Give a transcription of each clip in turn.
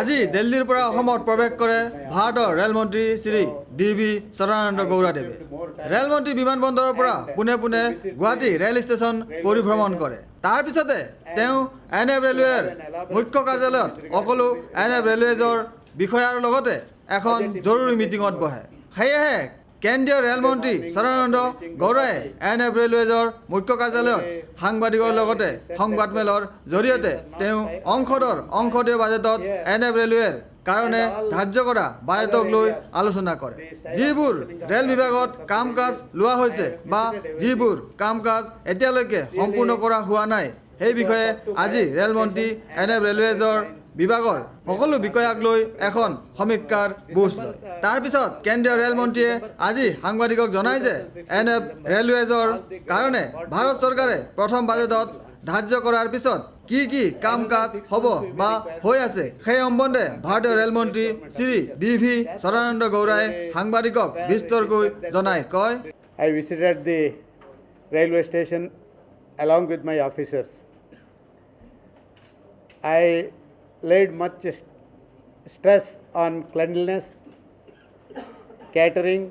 আজি দিল্লীৰ পৰা অসমত প্ৰৱেশ কৰে ভাৰতৰ ৰেলমন্ত্ৰী শ্ৰী ডি.ভি. সদানন্দ গৌড়াদেৱে। ৰেলমন্ত্ৰী বিমানবন্দৰৰ পৰা পোনে পোনে গুৱাহাটী ৰেল ষ্টেচন পৰিভ্ৰমণ কৰে। তাৰ পিছতে তেওঁ NF ৰেলৱেৰ মুখ্য কাৰ্যালয়ত সকলো NF ৰেলৱেজৰ বিষয়াৰ লগতে এখন জৰুৰী মিটিঙত বহে। সেয়েহে কেন্দ্ৰীয় ৰেলমন্ত্ৰী সদানন্দ গৌড়াই NF ৰেলৱেজৰ মুখ্য কাৰ্যালয়ত সাংবাদিকৰ লগতে সংবাদমেলৰ জৰিয়তে তেওঁ অংশীদাৰ বাজেটত NF ৰেলৱেৰ কাৰণে ধাৰ্য কৰা বাজেটক লৈ আলোচনা কৰে। যিবোৰ ৰেল বিভাগত কাম কাজ লোৱা হৈছে বা যিবোৰ কাম কাজ এতিয়ালৈকে সম্পূৰ্ণ কৰা হোৱা নাই সেই বিষয়ে আজি ৰেলমন্ত্ৰী NF ৰেলৱেজৰ বিভাগৰ সকলো বিষয়াক লৈ এখন সমীক্ষাৰ বুজ লয়। তাৰ পিছত কেন্দ্ৰীয় ৰেলমন্ত্ৰীয়ে আজি সাংবাদিকক জনায় যে NF ৰেলৱেজৰ কাৰণে ভাৰত চৰকাৰে প্ৰথম বাজেটত ধাৰ্য কৰাৰ পিছত কি কাম কাজ হ'ব বা হৈ আছে সেই সম্বন্ধে ভাৰতীয় ৰেলমন্ত্ৰী শ্ৰী ডি.ভি. সদানন্দ গৌড়াই সাংবাদিকক বিস্তৰকৈ জনায় কয়, I visited the railway station along with my officers. I laid much stress on cleanliness, catering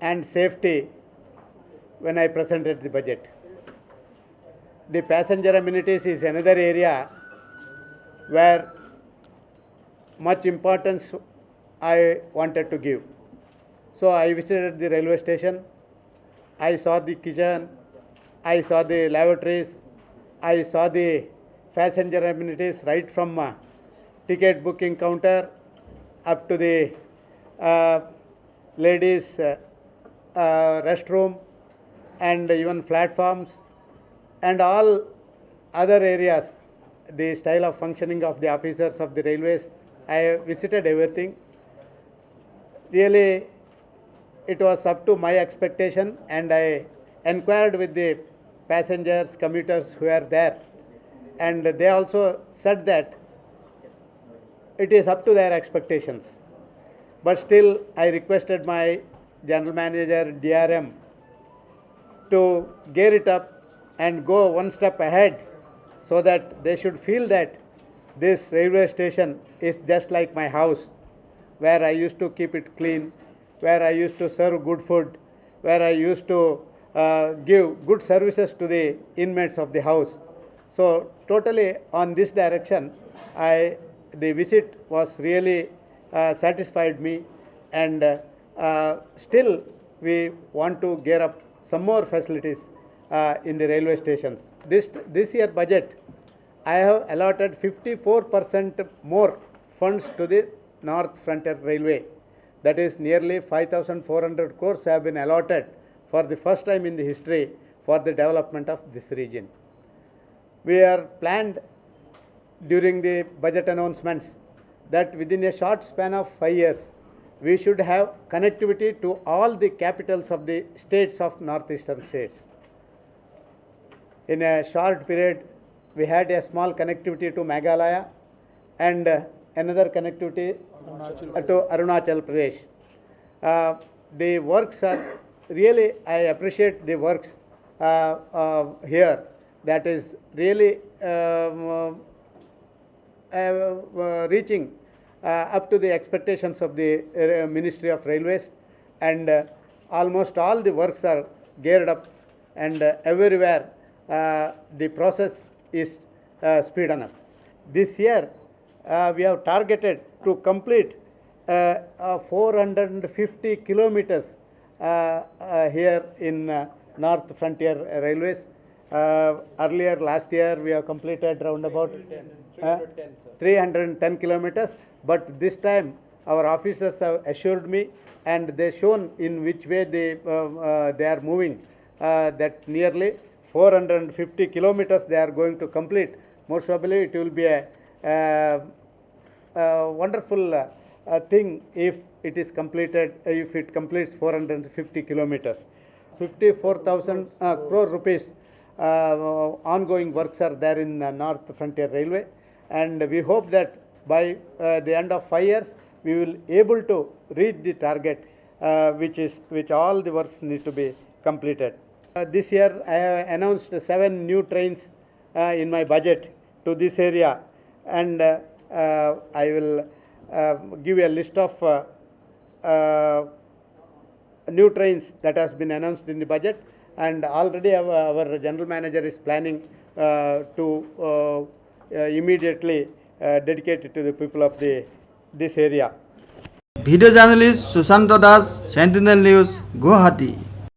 and safety when I presented the budget. The passenger amenities is another area where much importance I wanted to give. So I visited the railway station, I saw the kitchen, I saw the lavatories, I saw the passenger amenities right from ticket booking counter up to the ladies restroom and even platforms and all other areas, the style of functioning of the officers of the railways. I visited everything. Really, it was up to my expectation, and I inquired with the passengers, commuters who are there, and they also said that it is up to their expectations. But still, I requested my general manager, DRM, to gear it up and go one step ahead so that they should feel that this railway station is just like my house, where I used to keep it clean, where I used to serve good food, where I used to give good services to the inmates of the house. So totally on this direction, the visit was really satisfied me, and still we want to gear up some more facilities in the railway stations. This year budget, I have allotted 54% more funds to the North Frontier Railway. That is nearly 5,400 crores have been allotted for the first time in the history for the development of this region. We are planned during the budget announcements that within a short span of 5 years, we should have connectivity to all the capitals of the states of northeastern states. In a short period, we had a small connectivity to Meghalaya and another connectivity to Arunachal Pradesh. The works are really, I appreciate the works here. That is really reaching up to the expectations of the Ministry of Railways, and almost all the works are geared up, and everywhere the process is speeded up. This year we have targeted to complete 450 kilometers here in North Frontier Railways. Earlier last year we have completed round about 310 kilometers, but this time our officers have assured me, and they shown in which way they are moving, that nearly 450 kilometers they are going to complete. Most probably it will be a wonderful thing if it is completed, if it completes 450 kilometers. 54,000 crore rupees ongoing works are there in North Frontier Railway, and we hope that by the end of 5 years we will able to reach the target, which all the works need to be completed. This year I have announced 7 new trains in my budget to this area, and I will give a list of new trains that has been announced in the budget, and already our general manager is planning to immediately dedicate it to the people of this area. Video journalist Sushant Das, Sentinel News, Guwahati.